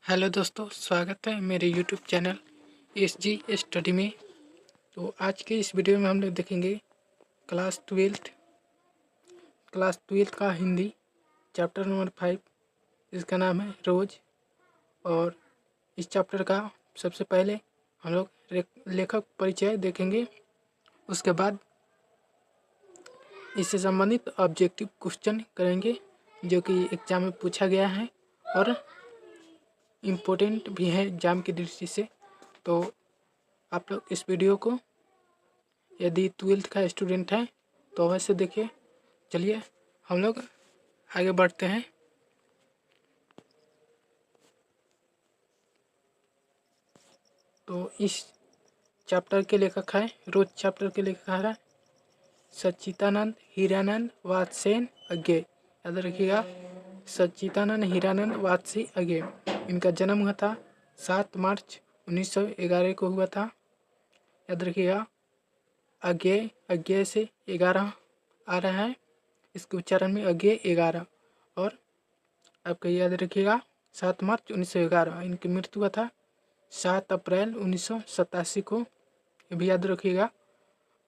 Hello दोस्तों, स्वागत है मेरे यूट्यूब चैनल SG स्टडी में। तो आज के इस वीडियो में हम लोग देखेंगे क्लास ट्वेल्थ का हिंदी चैप्टर नंबर 5। इसका नाम है रोज। और इस चैप्टर का सबसे पहले हम लोग लेखक परिचय देखेंगे। उसके बाद इससे संबंधित ऑब्जेक्टिव क्वेश्चन करेंगे जो कि एग्जाम में पूछा गया है और इम्पोर्टेंट भी है एग्जाम की दृष्टि से। तो आप लोग इस वीडियो को यदि 12th का स्टूडेंट है तो अवश्य देखिए। चलिए हम लोग आगे बढ़ते हैं। तो इस चैप्टर के लेखक है, रोज चैप्टर के लेखक है सच्चिदानंद हीरानंद वात्सेन अज्ञे। याद रखिएगा, सच्चिदानंद हीरानंद वात्सी अज्ञे। इनका जन्म हुआ था 7 मार्च 1911 को हुआ था। याद रखिएगा, अज्ञे से 11 आ रहा है, इसके उच्चारण में अज्ञे 11। और आपका याद रखिएगा 7 मार्च 1911। इनकी मृत्यु हुआ था 7 अप्रैल 1987 को, ये भी याद रखिएगा।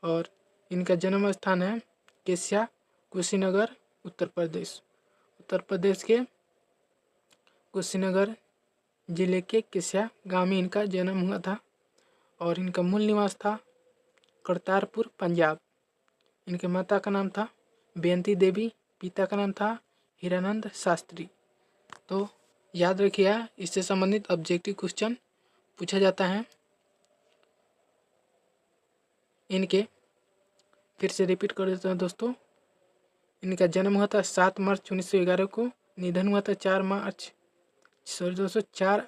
और इनका जन्म स्थान है केसिया, कुशीनगर, उत्तर प्रदेश। उत्तर प्रदेश के कुशीनगर जिले के केसिया गांव में इनका जन्म हुआ था। और इनका मूल निवास था करतारपुर, पंजाब। इनके माता का नाम था बेंती देवी, पिता का नाम था हीरानंद शास्त्री। तो याद रखिएगा, इससे संबंधित ऑब्जेक्टिव क्वेश्चन पूछा जाता है। इनके फिर से रिपीट कर देते हैं दोस्तों। इनका जन्म हुआ था 7 मार्च 1911 को, निधन हुआ था 4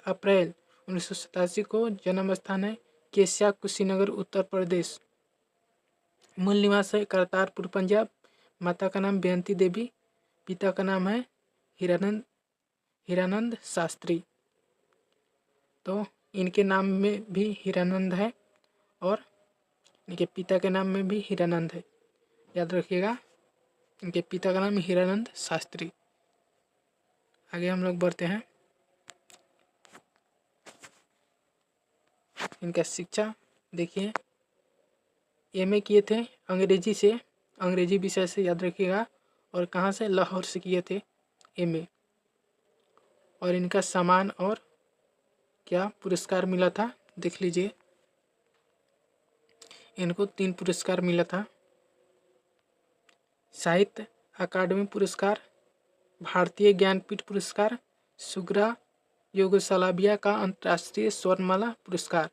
अप्रैल 1987 को। जन्म स्थान है केसिया, कुशीनगर, उत्तर प्रदेश। मूल निवास है करतारपुर, पंजाब। माता का नाम बेंती देवी, पिता का नाम है हीरानंद शास्त्री। तो इनके नाम में भी हीरानंद है और इनके पिता के नाम में भी हीरानंद है। याद रखिएगा, इनके पिता का नाम हीरानंद शास्त्री। आगे हम लोग बढ़ते हैं। इनका शिक्षा देखिए, MA किए थे अंग्रेजी से, अंग्रेजी विषय से, याद रखिएगा। और कहाँ से? लाहौर से किए थे MA। और इनका सम्मान और क्या पुरस्कार मिला था देख लीजिए। इनको 3 पुरस्कार मिला था। साहित्य अकादमी पुरस्कार, भारतीय ज्ञानपीठ पुरस्कार, सुगरा युगोस्लाविया का अंतर्राष्ट्रीय स्वर्णमाला पुरस्कार।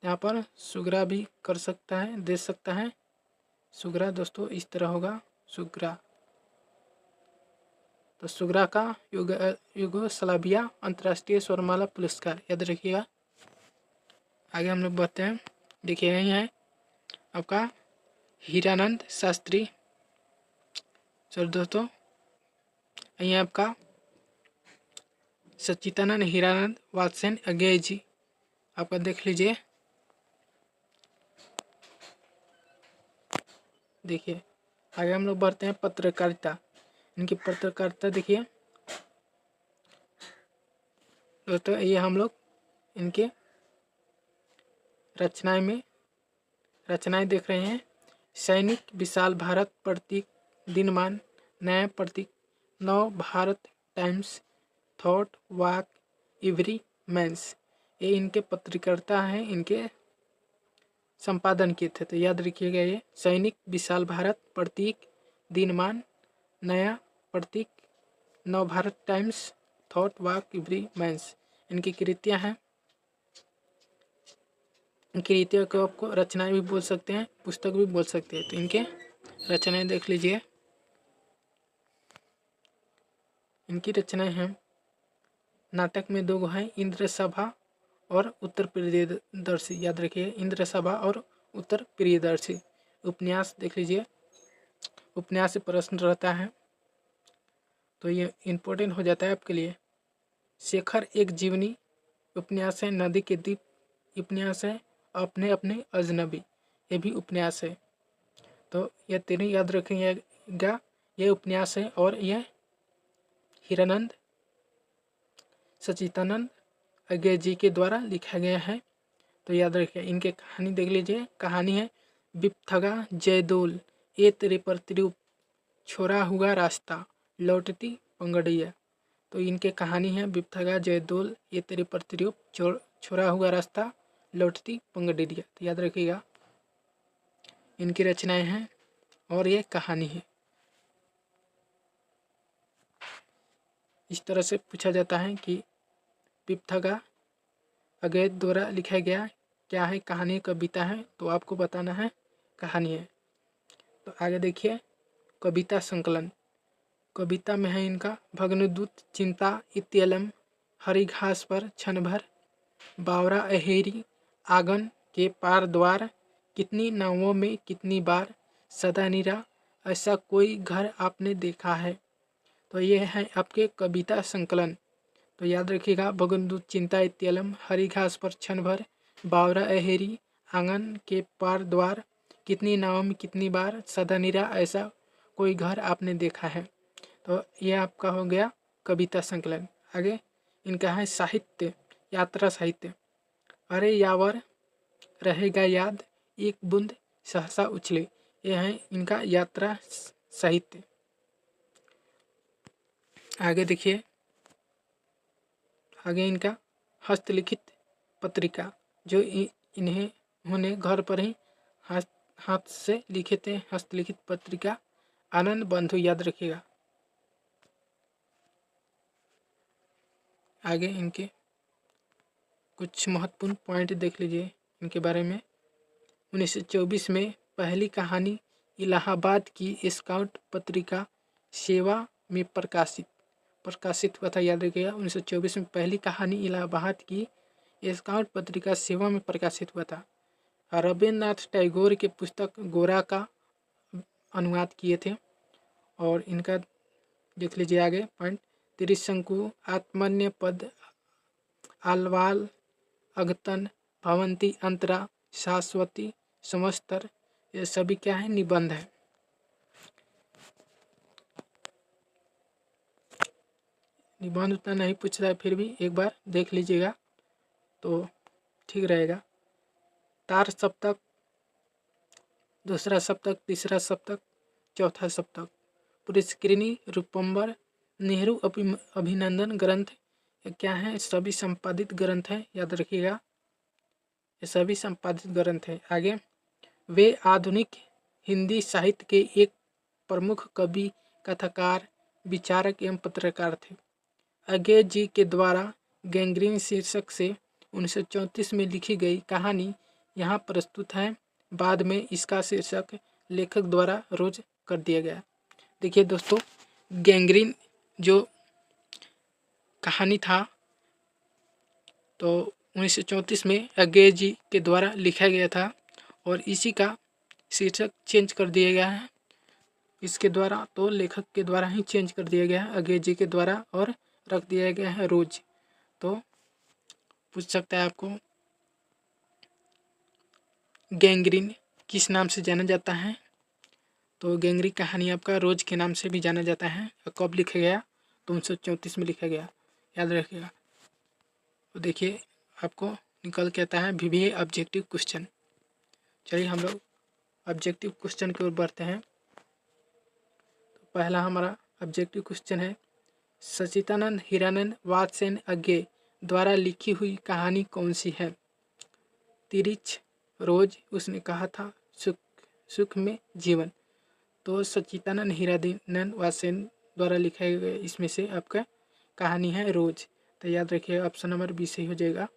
यहाँ पर सुगरा भी कर सकता है, दे सकता है। सुगरा दोस्तों इस तरह होगा, सुगरा। तो सुगरा का युगोस्लाविया अंतर्राष्ट्रीय स्वर्णमाला पुरस्कार, याद रखिएगा। आगे हम लोग बढ़ते हैं। देखिए यही है आपका हीरानंद शास्त्री। चलो दोस्तों, यही है आपका सच्चिदानंद हीरानंद वात्सेन अज्ञे जी, आपका देख लीजिए। देखिए आगे हम लोग बढ़ते हैं पत्रकारिता। इनकी पत्रकारिता देखिए दोस्तों, ये हम लोग इनके रचनाएं देख रहे हैं। सैनिक, विशाल भारत, प्रतीक, दिनमान, नया प्रतीक, नव भारत टाइम्स, थॉट, वाक, एवरी मैंस, ये इनके पत्रकारिता हैं, इनके संपादन किए थे। तो याद रखिएगा, ये सैनिक, विशाल भारत, प्रतीक, दिनमान, नया प्रतीक, नव भारत टाइम्स, थॉट, वाक, एवरी मैंस इनकी कृतियाँ हैं। कृतियों को आपको रचनाएं भी बोल सकते हैं, पुस्तक भी बोल सकते हैं। तो इनके रचनाएं देख लीजिए। इनकी रचनाएं हैं, नाटक में 2 हैं, इंद्र सभा और उत्तर प्रियदर्शी। याद रखिए, इंद्र सभा और उत्तर प्रियदर्शी। उपन्यास देख लीजिए, उपन्यास से प्रश्न रहता है तो ये इम्पोर्टेंट हो जाता है आपके लिए। शेखर एक जीवनी उपन्यास है। नदी के द्वीप उपन्यास है। अपने अपने अजनबी, ये भी उपन्यास है। तो यह तीनों याद रखिएगा, ये उपन्यास है। और यह हीरानंद सच्चिदानंद अज्ञे जी के द्वारा लिखा गया है। तो याद रखिए, इनके कहानी देख लीजिए। कहानी है बिपथगा जयदोल ए तेरे पर त्रिरूप छोरा हुआ रास्ता लौटती पंगड़िया। तो इनके कहानी है बिपथगा जयदोल ये तेरे पर त्रिरूप छोरा हुआ रास्ता लौटती पंगड़िया। तो याद रखिएगा, इनकी रचनाएं हैं और ये कहानी है। इस तरह से पूछा जाता है कि बिपथगा अज्ञे द्वारा लिखा गया क्या है, कहानी कविता है, तो आपको बताना है कहानी है। तो आगे देखिए, कविता संकलन। कविता में है इनका भग्नदूत चिंता इत्यलम हरी घास पर क्षण भर बावरा अहेरी आंगन के पार द्वार कितनी नावों में कितनी बार सदा निरा ऐसा कोई घर आपने देखा है। तो ये है आपके कविता संकलन। तो याद रखिएगा, भग्नदूत चिंता इत्यलम हरी घास पर क्षण भर बावरा अहेरी आंगन के पार द्वार कितनी नावों में कितनी बार सदा निरा ऐसा कोई घर आपने देखा है। तो ये आपका हो गया कविता संकलन। आगे इनका है साहित्य, यात्रा साहित्य। अरे यावर रहेगा याद एक बूंद सहसा उछले। यह है इनका यात्रा साहित्य। आगे देखिए, आगे इनका हस्तलिखित पत्रिका, जो उन्होंने घर पर ही हाथ से लिखे थे। हस्तलिखित पत्रिका आनंद बंधु, याद रखिएगा। आगे इनके कुछ महत्वपूर्ण पॉइंट देख लीजिए इनके बारे में। 1924 में पहली कहानी इलाहाबाद की स्काउट पत्रिका सेवा में प्रकाशित हुआ था। याद रखिएगा, 1924 में पहली कहानी इलाहाबाद की स्काउट पत्रिका सेवा में प्रकाशित हुआ था। रविन्द्रनाथ टैगोर के पुस्तक गोरा का अनुवाद किए थे। और इनका देख लीजिए आगे पॉइंट, त्रिशंकु आत्मन्य पद आलवाल अगतन भवंती अंतरा शाश्वती समस्तर, ये सभी क्या है, निबंध है। निबंध उतना नहीं पूछ रहा है, फिर भी एक बार देख लीजिएगा तो ठीक रहेगा। तार सप्तक, दूसरा सप्तक, तीसरा सप्तक, चौथा सप्तक, पुरस्कृणी रूपम्बर, नेहरू अभिनंदन ग्रंथ, ये क्या है, सभी संपादित ग्रंथ है। याद रखिएगा, ये सभी संपादित ग्रंथ है। आगे, वे आधुनिक हिंदी साहित्य के एक प्रमुख कवि, कथाकार, विचारक एवं पत्रकार थे। अज्ञे जी के द्वारा गैंग्रीन शीर्षक से 1934 में लिखी गई कहानी यहाँ प्रस्तुत है। बाद में इसका शीर्षक लेखक द्वारा रोज कर दिया गया। देखिए दोस्तों, गैंग्रीन जो कहानी था तो 1934 में अज्ञे जी के द्वारा लिखा गया था और इसी का शीर्षक चेंज कर दिया गया है इसके द्वारा। तो लेखक के द्वारा ही चेंज कर दिया गया है अज्ञे जी के द्वारा और रख दिया गया है रोज। तो पूछ सकता है आपको, गैंग्रीन किस नाम से जाना जाता है? तो गैंग्रीन कहानी आपका रोज के नाम से भी जाना जाता है। कब लिखा गया? तो 1934 में लिखा गया, याद रखिएगा। तो देखिए आपको निकल के आता है VBA ऑब्जेक्टिव क्वेश्चन। चलिए हम लोग ऑब्जेक्टिव क्वेश्चन की ओर बढ़ते हैं। तो पहला हमारा ऑब्जेक्टिव क्वेश्चन है, सच्चिदानंद हीरानंद वात्सेन अज्ञे द्वारा लिखी हुई कहानी कौन सी है? तिरिच, रोज, उसने कहा था, सुख में जीवन। तो सच्चिदानंद हीरानंद वात्सेन द्वारा लिखा गया इसमें से आपका कहानी है रोज। तो याद रखिए ऑप्शन नंबर बी सही हो जाएगा,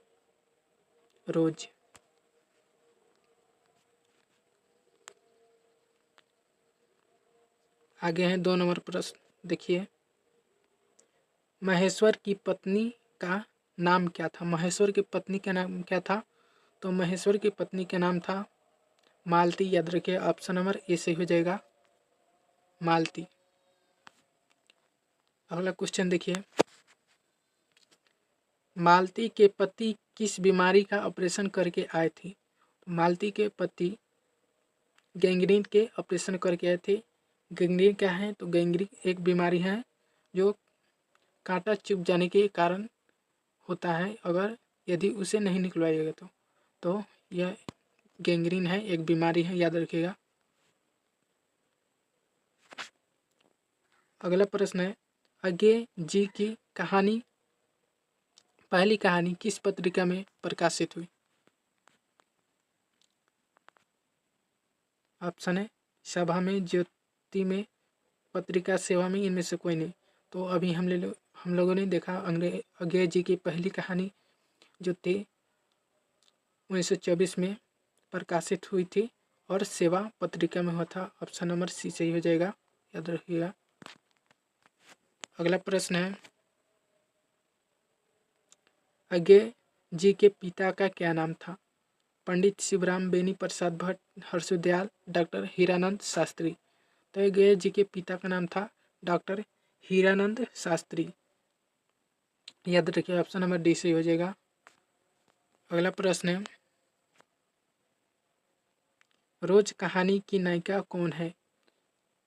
रोज। आगे है 2 नंबर प्रश्न, देखिए, महेश्वर की पत्नी का नाम क्या था? महेश्वर की पत्नी का नाम क्या था? तो महेश्वर की पत्नी का नाम था मालती। याद रखिए ऑप्शन नंबर ए सही हो जाएगा, मालती। अगला क्वेश्चन देखिए, मालती के पति किस बीमारी का ऑपरेशन करके आए थे? मालती के पति गैंग्रीन के ऑपरेशन करके आए थे। गैंग्रीन क्या है? तो गैंग्रीन एक बीमारी है जो कांटा चुभ जाने के कारण होता है। अगर यदि उसे नहीं निकलवाइएगा तो यह गैंग्रीन है, एक बीमारी है, याद रखिएगा। अगला प्रश्न है, अज्ञे जी की कहानी, पहली कहानी किस पत्रिका में प्रकाशित हुई? ऑप्शन है सभा में, ज्योति में, पत्रिका सेवा में, इनमें से कोई नहीं। तो अभी हम लोगों ने देखा अज्ञे जी की पहली कहानी जो थी 1924 में प्रकाशित हुई थी और सेवा पत्रिका में हुआ था। ऑप्शन नंबर सी सही हो जाएगा, याद रखिएगा। अगला प्रश्न है, अज्ञे जी के पिता का क्या नाम था? पंडित शिवराम बेनी प्रसाद भट्ट, हर्षदयाल, डॉक्टर हीरानंद शास्त्री। तो अज्ञे जी के पिता का नाम था डॉक्टर हीरानंद शास्त्री, याद रखिए। ऑप्शन नंबर डी सही हो जाएगा। अगला प्रश्न है, रोज कहानी की नायिका कौन है?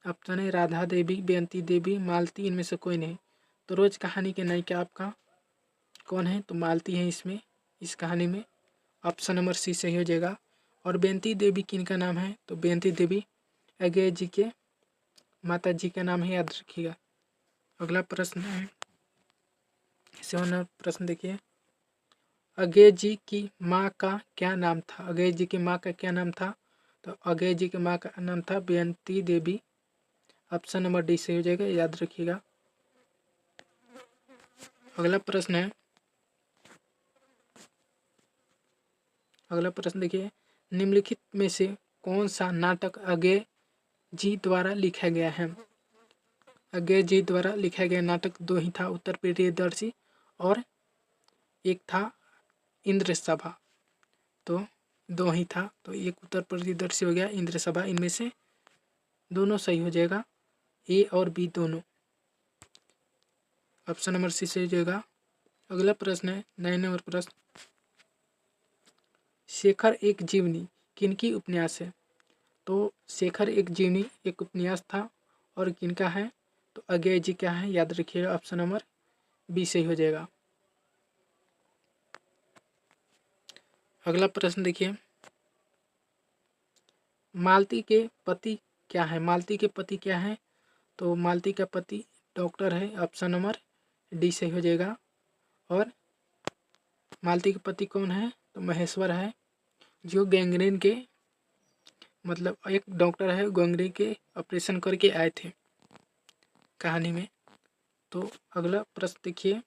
ऑप्शन है राधा देवी, बेअंती देवी, मालती, इनमें से कोई नहीं। तो रोज कहानी के नायिका आपका कौन है? तो मालती है इसमें, इस कहानी में। ऑप्शन नंबर सी सही हो जाएगा। और बेअंती देवी किनका नाम है? तो बेअंती देवी अज्ञे जी के माता जी का नाम है, याद रखिएगा। अगला प्रश्न है, 7वां प्रश्न देखिए, अज्ञे जी की माँ का क्या नाम था? अज्ञे जी की माँ का क्या नाम था? तो अज्ञे जी की माँ का नाम था बेअंती देवी। ऑप्शन नंबर डी सही हो जाएगा, याद रखिएगा। अगला प्रश्न है, अगला प्रश्न देखिए, निम्नलिखित में से कौन सा नाटक अज्ञे जी द्वारा लिखा गया है? अज्ञे जी द्वारा लिखा गया नाटक दो ही था, उत्तर प्रियदर्शी और एक था इंद्र सभा। तो दो ही था, तो एक उत्तर प्रियदर्शी हो गया, इंद्र सभा, इनमें से दोनों सही हो जाएगा, ए और बी दोनों। ऑप्शन नंबर सी सही हो जाएगा। अगला प्रश्न है 9 नंबर प्रश्न, शेखर एक जीवनी किनकी उपन्यास है? तो शेखर एक जीवनी एक उपन्यास था और किनका है? तो अज्ञे जी क्या है, याद रखिएगा। ऑप्शन नंबर बी सही हो जाएगा। अगला प्रश्न देखिए, मालती के पति क्या है? मालती के पति क्या है? तो मालती का पति डॉक्टर है, ऑप्शन नंबर डी सही हो जाएगा। और मालती के पति कौन है? तो महेश्वर है, जो गैंग्रीन के मतलब एक डॉक्टर है, गैंग्रीन के ऑपरेशन करके आए थे कहानी में। तो अगला प्रश्न देखिए,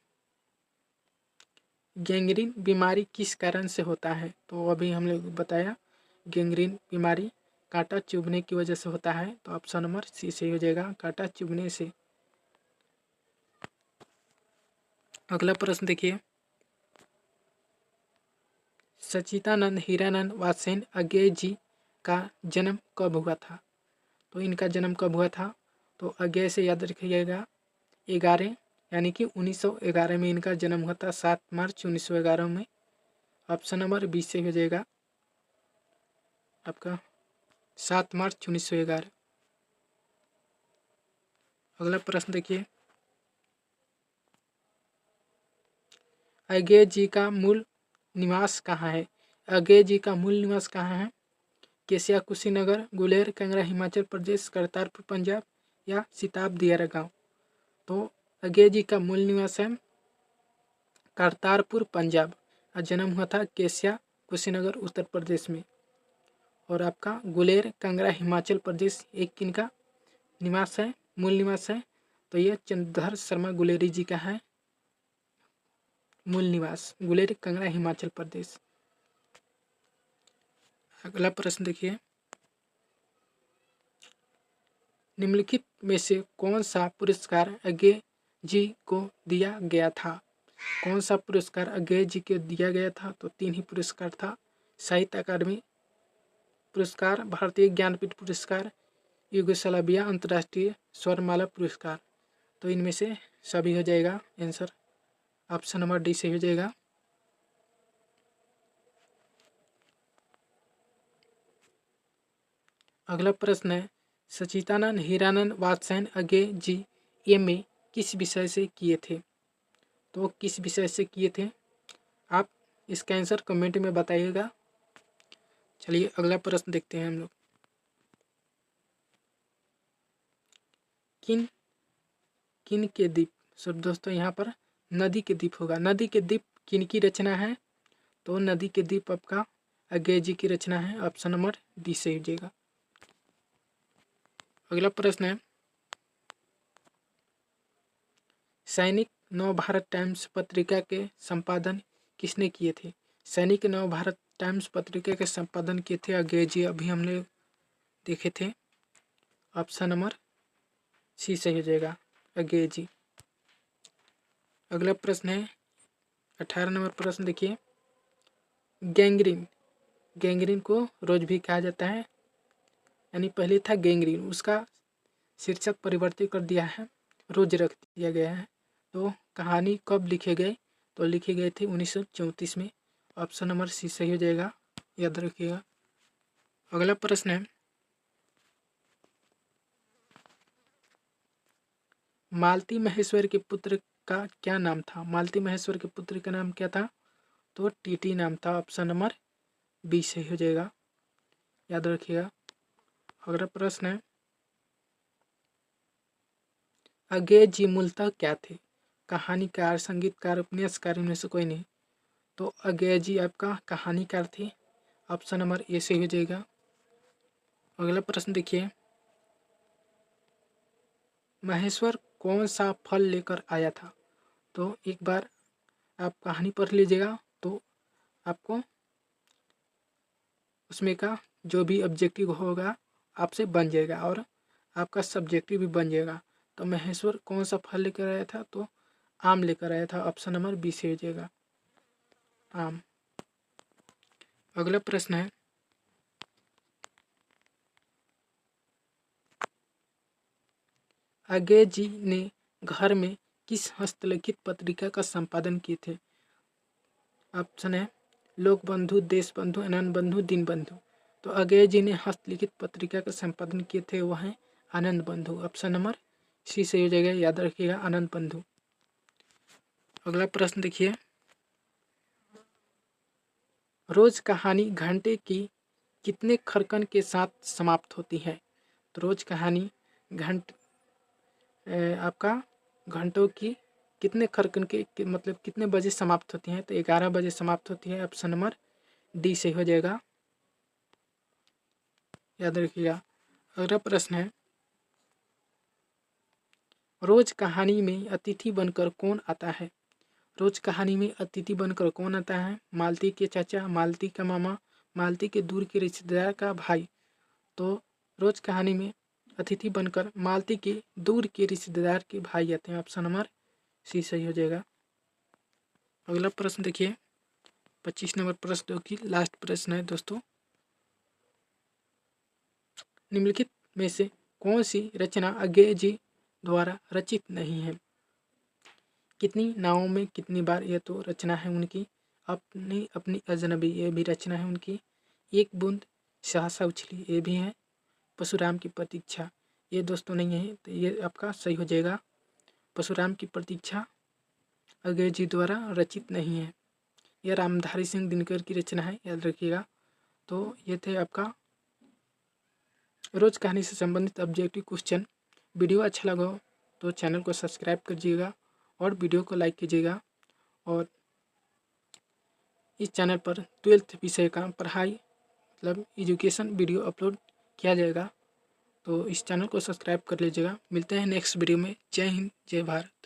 गैंग्रीन बीमारी किस कारण से होता है? तो अभी हम लोग बताया, गैंग्रीन बीमारी कांटा चुभने की वजह से होता है। तो ऑप्शन नंबर सी सही हो जाएगा, कांटा चुभने से। अगला प्रश्न देखिए, सच्चिदानंद हीरानंद वात्सेयन अज्ञे जी का जन्म कब हुआ था? तो इनका जन्म कब हुआ था? तो अज्ञे से याद रखिएगा 11 यानी कि 1911 में इनका जन्म हुआ था, 7 मार्च 1911 में। ऑप्शन नंबर 20 से हो जाएगा आपका, 7 मार्च 1911। अगला प्रश्न देखिए, अज्ञे जी का मूल निवास कहाँ है? अज्ञे जी का मूल निवास कहाँ है? केसिया कुशीनगर, गुलेर, कांगड़ा हिमाचल प्रदेश, करतारपुर पंजाब या सिताब दियारा गाँव। तो अज्ञे जी का मूल निवास है करतारपुर पंजाब और जन्म हुआ था केसिया कुशीनगर उत्तर प्रदेश में। और आपका गुलेर कांगड़ा हिमाचल प्रदेश एक किनका निवास है, मूल निवास है? तो ये चंद्रधर शर्मा गुलेरी जी का है मूल निवास, गुलेर कांगड़ा हिमाचल प्रदेश। अगला प्रश्न देखिए, निम्नलिखित में से कौन सा पुरस्कार अज्ञे जी को दिया गया था? कौन सा पुरस्कार अज्ञे जी को दिया गया था? तो 3 ही पुरस्कार था, साहित्य अकादमी पुरस्कार, भारतीय ज्ञानपीठ पुरस्कार, युगोस्लाविया अंतर्राष्ट्रीय स्वरमाला पुरस्कार। तो इनमें से सभी हो जाएगा आंसर, ऑप्शन नंबर डी से हो जाएगा। अगला प्रश्न है, सच्चिदानंद हीरानंद वात्स्यायन अज्ञे जी एमए किस विषय से किए थे? तो किस विषय से किए थे? आप इसका आंसर कमेंट में बताइएगा। चलिए अगला प्रश्न देखते हैं हम लोग। किन किन के द्वीप, सो दोस्तों यहाँ पर नदी के द्वीप होगा। नदी के द्वीप किन की रचना है? तो नदी के द्वीप आपका अज्ञेय जी की रचना है। ऑप्शन नंबर डी सही हो जाएगा। अगला प्रश्न है, सैनिक नवभारत टाइम्स पत्रिका के संपादन किसने किए थे? सैनिक नवभारत टाइम्स पत्रिका के संपादन किए थे अज्ञेय जी, अभी हमने देखे थे। ऑप्शन नंबर सी सही हो जाएगा, अज्ञेय जी। अगला प्रश्न है 18 नंबर प्रश्न देखिए। गैंग्रीन को रोज भी कहा जाता है, यानी पहले था गैंग्रीन, उसका शीर्षक परिवर्तित कर दिया है, रोज रख दिया गया है। तो कहानी कब लिखे गए? तो लिखे गए थे 1934 में। ऑप्शन नंबर सी सही हो जाएगा, याद रखिएगा। अगला प्रश्न है, मालती महेश्वर के पुत्र का क्या नाम था? मालती महेश्वर के पुत्र का नाम क्या था? तो टीटी नाम था। ऑप्शन नंबर बी सही हो जाएगा, याद रखिएगा। अगला प्रश्न है, अज्ञेय जी मूलतः क्या थे? कहानीकार, संगीतकार, उपन्यासकार, इनमें से कोई नहीं। तो अज्ञेय जी आपका कहानीकार थे। ऑप्शन नंबर ए सही हो जाएगा। अगला प्रश्न देखिए, महेश्वर कौन सा फल लेकर आया था? तो एक बार आप कहानी पढ़ लीजिएगा तो आपको उसमें का जो भी ऑब्जेक्टिव होगा आपसे बन जाएगा और आपका सब्जेक्टिव भी बन जाएगा। तो महेश्वर कौन सा फल लेकर आया था? तो आम लेकर आया था। ऑप्शन नंबर बी से हो जाएगा, आम। अगला प्रश्न है, अज्ञेय जी ने घर में किस हस्तलिखित पत्रिका का संपादन किए थे? ऑप्शन है लोक बंधु, देश बंधु, आनंद बंधु, दीन बंधु। तो अज्ञेय जी ने हस्तलिखित पत्रिका का संपादन किए थे, वह है आनंद बंधु। ऑप्शन नंबर सी सही हो जाएगा, याद रखिएगा, आनंद बंधु। अगला प्रश्न देखिए, रोज कहानी घंटे की कितने खरकन के साथ समाप्त होती है? तो रोज कहानी आपका घंटों की कितने खरकन के मतलब कितने बजे समाप्त होती है? तो 11 बजे समाप्त होती है। ऑप्शन नंबर डी सही हो जाएगा, याद रखिएगा। अगला प्रश्न है, रोज कहानी में अतिथि बनकर कौन आता है? रोज कहानी में अतिथि बनकर कौन आता है? मालती के चाचा, मालती का मामा, मालती के दूर के रिश्तेदार का भाई। तो रोज कहानी में अतिथि बनकर मालती के दूर के रिश्तेदार के भाई आते हैं। ऑप्शन नंबर सी सही हो जाएगा। अगला प्रश्न देखिए 25 नंबर प्रश्न, जो कि लास्ट प्रश्न है दोस्तों। निम्नलिखित में से कौन सी रचना अज्ञेय जी द्वारा रचित नहीं है? कितनी नावों में कितनी बार, ये तो रचना है उनकी। अपनी अपनी अजनबी, ये भी रचना है उनकी। एक बूंद सहसा उछली, ये भी है। परशुराम की प्रतीक्षा, ये दोस्तों नहीं है, तो ये आपका सही हो जाएगा। परशुराम की प्रतीक्षा अज्ञेय जी द्वारा रचित नहीं है, यह रामधारी सिंह दिनकर की रचना है, याद रखिएगा। तो ये थे आपका रोज कहानी से संबंधित ऑब्जेक्टिव क्वेश्चन। वीडियो अच्छा लगा हो तो चैनल को सब्सक्राइब कीजिएगा और वीडियो को लाइक कीजिएगा। और इस चैनल पर 12th विषय का पढ़ाई मतलब एजुकेशन वीडियो अपलोड किया जाएगा, तो इस चैनल को सब्सक्राइब कर लीजिएगा। मिलते हैं नेक्स्ट वीडियो में। जय हिंद, जय भारत।